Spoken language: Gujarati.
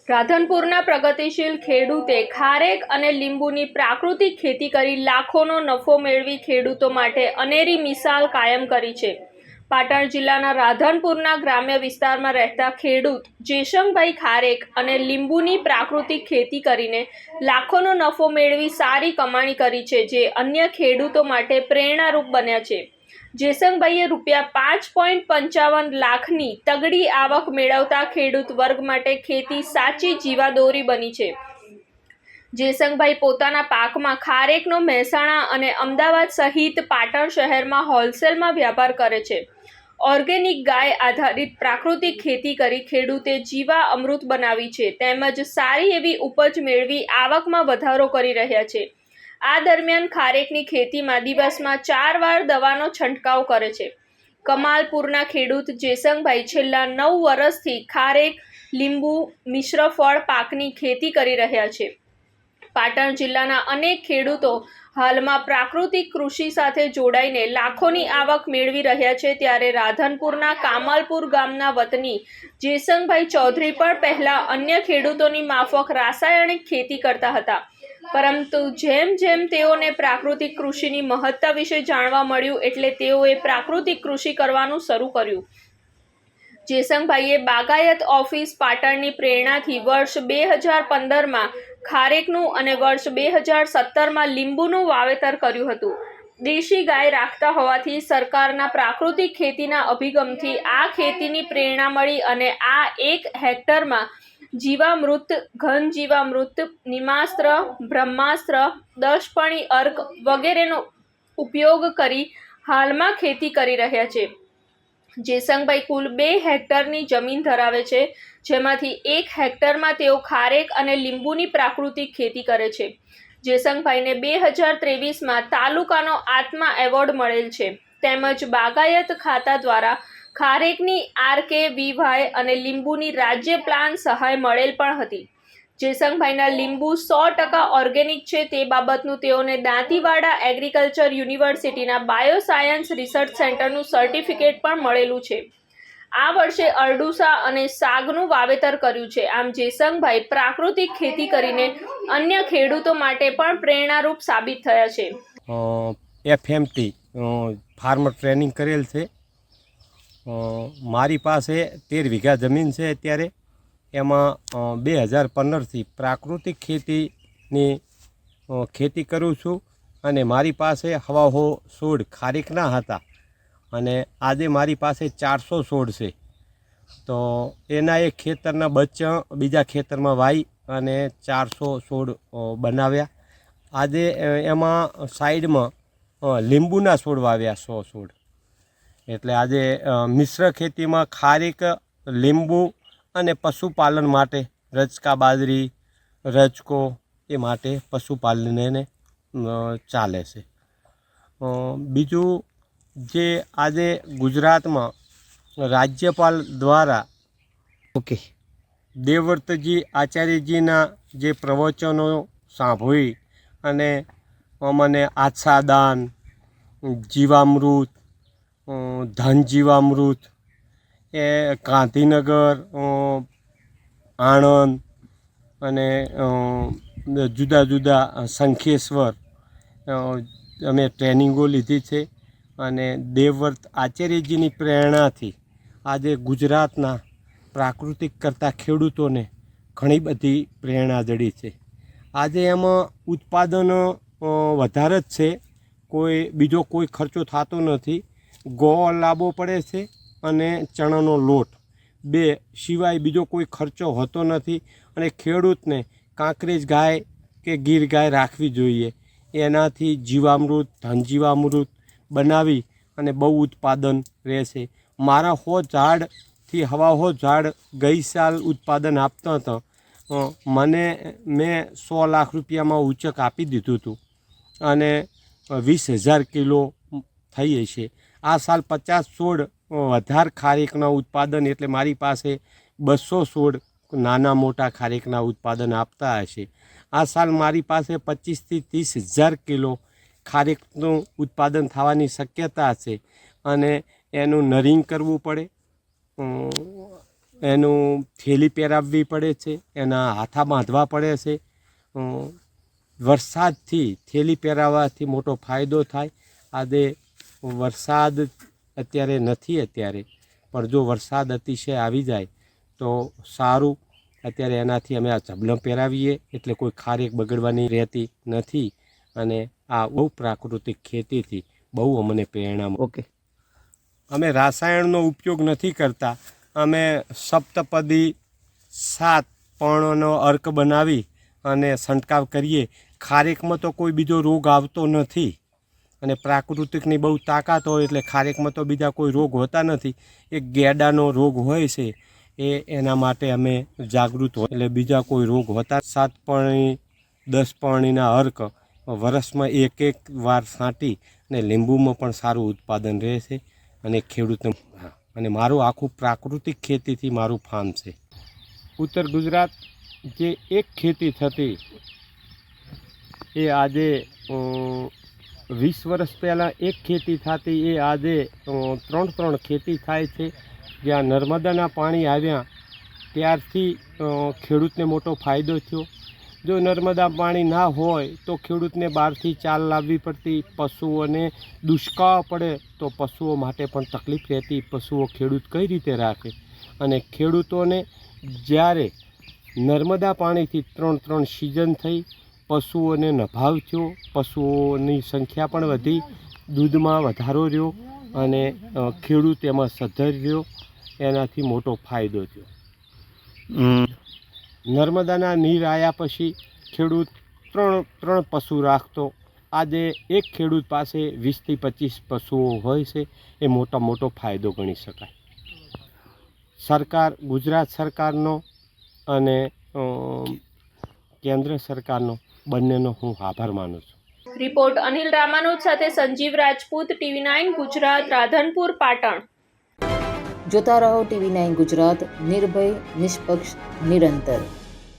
રાધનપુરના પ્રગતિશીલ ખેડૂતે ખારેક અને લીંબુની પ્રાકૃતિક ખેતી કરી લાખોનો નફો મેળવી ખેડૂતો માટે અનેરી મિસાલ કાયમ કરી છે। પાટણ જિલ્લાના રાધનપુરના ગ્રામ્ય વિસ્તારમાં રહેતા ખેડૂત જેસંગભાઈ ખારેક અને લીંબુની પ્રાકૃતિક ખેતી કરીને લાખોનો નફો મેળવી સારી કમાણી કરી છે, જે અન્ય ખેડૂતો માટે પ્રેરણારૂપ બન્યા છે। જેસંગભાઈએ ₹5.55 લાખની તગડી આવક મેળવતા ખેડૂત વર્ગ માટે ખેતી સાચી જીવાદોરી બની છે। જેસંગભાઈ પોતાના પાકમાં ખારેકનો મહેસાણા અને અમદાવાદ સહિત પાટણ શહેરમાં હોલસેલમાં વ્યાપાર કરે છે। ઓર્ગેનિક ગાય આધારિત પ્રાકૃતિક ખેતી કરી ખેડૂતે જીવા અમૃત બનાવી છે, તેમજ સારી એવી ઉપજ મેળવી આવકમાં વધારો કરી રહ્યા છે। આ દરમિયાન ખારેકની ખેતીમાં દિવસમાં 4 વાર દવાનો છંટકાવ કરે છે। કમાલપુરના ખેડૂત જેસંગભાઈ છેલ્લા 9 વર્ષથી ખારેક, લીંબુ મિશ્ર ફળ પાકની ખેતી કરી રહ્યા છે। પાટણ જિલ્લાના અનેક ખેડૂતો હાલમાં પ્રાકૃતિક કૃષિ સાથે જોડાઈને લાખોની આવક મેળવી રહ્યા છે, ત્યારે રાધનપુરના કામલપુર ગામના વતની જેસંગભાઈ ચૌધરી પણ પહેલા અન્ય ખેડૂતોની માફક રાસાયણિક ખેતી કરતા હતા, પરંતુ જેમ જેમ તેઓને પ્રાકૃતિક કૃષિની મહત્તા વિશે જાણવા મળ્યું એટલે તેઓએ પ્રાકૃતિક કૃષિ કરવાનું શરૂ કર્યું। જેસંગભાઈએ બાગાયત ઓફિસ પાટણની પ્રેરણાથી વર્ષ 2015માં ખારેકનું અને વર્ષ 2017માં લીંબુનું વાવેતર કર્યું હતું। દેશી ગાય રાખતા હોવાથી સરકારના પ્રાકૃતિક ખેતીના અભિગમથી આ ખેતીની પ્રેરણા મળી અને આ 1 હેક્ટરમાં જીવામૃત, ઘન જીવામૃત, નિમાસ્ત્ર, બ્રહ્માસ્ત્ર, 10 પણી અર્ક વગેરેનો ઉપયોગ કરી હાલમાં ખેતી કરી રહ્યા છે। જેસંગભાઈ કુલ 2 હેક્ટરની જમીન ધરાવે છે, જેમાંથી 1 હેક્ટરમાં તેઓ ખારેક અને લીંબુની પ્રાકૃતિક ખેતી કરે છે। જેસંગભાઈને 2023માં તાલુકાનો આત્મા એવોર્ડ મળેલ છે, તેમજ બાગાયત ખાતા દ્વારા ખારેકની RKVY અને લીંબુની રાજ્ય પ્લાન સહાય મળેલ પણ હતી। જેસંગભાઈના લીંબુ 100% ઓર્ગેનિક છે તે બાબતનું તેઓને દાંતીવાડા એગ્રીકલ્ચર યુનિવર્સિટીના બાયોસાયન્સ રિસર્ચ સેન્ટરનું સર્ટિફિકેટ પણ મળેલું છે। આ વર્ષે અરડુસા અને સાગનું વાવેતર કર્યું છે। આમ જેસંગભાઈ પ્રાકૃતિક ખેતી કરીને અન્ય ખેડૂતો માટે પણ પ્રેરણારૂપ સાબિત થયા છે। FMT ફાર્મર ટ્રેનિંગ કરેલ છે। મારી પાસે 13 વીઘા જમીન છે અત્યારે, એમાં 2015થી પ્રાકૃતિક ખેતીની ખેતી કરું છું અને મારી પાસે હવાહો છોડ ખારેકના હતા અને આજે મારી પાસે 400 છોડ છે। તો એના એક ખેતરના બચ્ચા બીજા ખેતરમાં વાવી અને 400 છોડ બનાવ્યા। આજે એમાં સાઈડમાં લીંબુના છોડ વાવ્યા 100 છોડ। એટલે આજે મિશ્ર ખેતીમાં ખારેક, લીંબુ અને પશુપાલન માટે રચકા બાજરી, રચકો એ માટે પશુપાલનને ચાલે છે। બીજું જે આજે ગુજરાતમાં રાજ્યપાલ દ્વારા દેવવ્રતજી આચાર્યજીના જે પ્રવચનો સાંભળી અને મને આચ્છાદન, જીવામૃત, ધન જીવામૃત એ ગાંધીનગર, આણંદ અને જુદા જુદા શંખેશ્વર અમે ટ્રેનિંગો લીધી છે અને દેવવ્રત આચાર્યજીની પ્રેરણાથી આજે ગુજરાતના પ્રાકૃતિક કરતા ખેડૂતોને ઘણી બધી પ્રેરણા જડી છે। આજે એમાં ઉત્પાદન વધારે જ છે, બીજો કોઈ ખર્ચો થતો નથી। ગોળ લાવવો પડે છે અને ચણાનો લોટ, 2 સિવાય બીજો કોઈ ખર્ચો હોતો નથી અને ખેડૂતને કાંકરેજ ગાય કે ગીર ગાય રાખવી જોઈએ। એનાથી જીવામૃત, ધન જીવામૃત બનાવી અને બહુ ઉત્પાદન રહેશે। મારા 100 ઝાડથી 100 ઝાડ ગઈ સાલ ઉત્પાદન આપતા હતા, મેં 100 લાખ રૂપિયામાં ઉચક આપી દીધું હતું અને 20,000 કિલો થઈ હશે। આ સાલ 50 છોડ વધારે ખારેકના ઉત્પાદન, એટલે મારી પાસે 200 છોડ નાના મોટા ખારેકના ઉત્પાદન આપતા હશે। આ સાલ મારી પાસે 25,000 થી 30,000 કિલો ખારેકનું ઉત્પાદન થવાની શક્યતા છે અને એનું નરિંગ કરવું પડે, એનું થેલી પહેરાવવી પડે છે, એના હાથા બાંધવા પડે છે. વરસાદથી થેલી પહેરાવવાથી મોટો ફાયદો થાય. આજે વરસાદ અત્યારે નથી, પણ જો વરસાદ અતિશય આવી જાય તો સારું. અત્યારે એનાથી અમે આ ઝબલો પહેરાવીએ એટલે કોઈ ખારેક બગડવાની રહેતી નથી. અને આ બહુ પ્રાકૃતિક ખેતીથી બહુ અમને પ્રેરણા. ઓકે. અમે રાસાયણનો ઉપયોગ નથી કરતા. અમે સપ્તપદી 7 પર્ણનો અર્ક બનાવી અને છંટકાવ કરીએ. ખારેકમાં તો કોઈ બીજો રોગ આવતો નથી અને પ્રાકૃતિકની બહુ તાકાત હોય એટલે ખારેકમાં તો બીજા કોઈ રોગ હોતા નથી. એક ગેડાનો રોગ હોય છે એના માટે અમે જાગૃત હોય એટલે બીજા કોઈ રોગ હોતા. 7 પર્ણી 10 પર્ણીના અર્ક વર્ષમાં એક વાર છાંટી અને લીંબુમાં પણ સારું ઉત્પાદન રહે છે અને ખેડૂતને. અને મારું આખું પ્રાકૃતિક ખેતીથી મારું ફાર્મ છે. ઉત્તર ગુજરાત જે એક ખેતી થતી એ આજે 20 વર્ષ પહેલાં એક ખેતી થતી એ આજે 3 ખેતી થાય છે. જ્યાં નર્મદાના પાણી આવ્યા ત્યારથી ખેડૂતને મોટો ફાયદો થયો. જો નર્મદા પાણી ના હોય તો ખેડૂતને બહારથી ચાલ લાવવી પડતી, પશુઓને દુષ્કાળ પડે તો પશુઓ માટે પણ તકલીફ રહેતી. પશુઓ ખેડૂત કઈ રીતે રાખે? અને ખેડૂતોને જ્યારે નર્મદા પાણીથી 3 સિઝન થઈ, પશુઓને નભાવ થયો, પશુઓની સંખ્યા પણ વધી, દૂધમાં વધારો રહ્યો અને ખેડૂત એમાં સદ્ધર રહ્યો. એનાથી મોટો ફાયદો થયો. નર્મદાના નીર આવ્યા પછી ખેડૂત 3 પશુ રાખતો. આજે એક ખેડૂત પાસે 20 થી 25 પશુઓ હોય છે. એ મોટો ફાયદો ગણી શકાય. સરકાર, ગુજરાત સરકારનો અને કેન્દ્ર સરકારનો બંનેનો હું આભાર માનું છું. રિપોર્ટ અનિલ રામાનુજ સાથે સંજીવ રાજપૂત, TV9 ગુજરાત, રાધનપુર, પાટણ. જોતા રહો TV9 ગુજરાત, નિર્ભય, નિષ્પક્ષ, નિરંતર.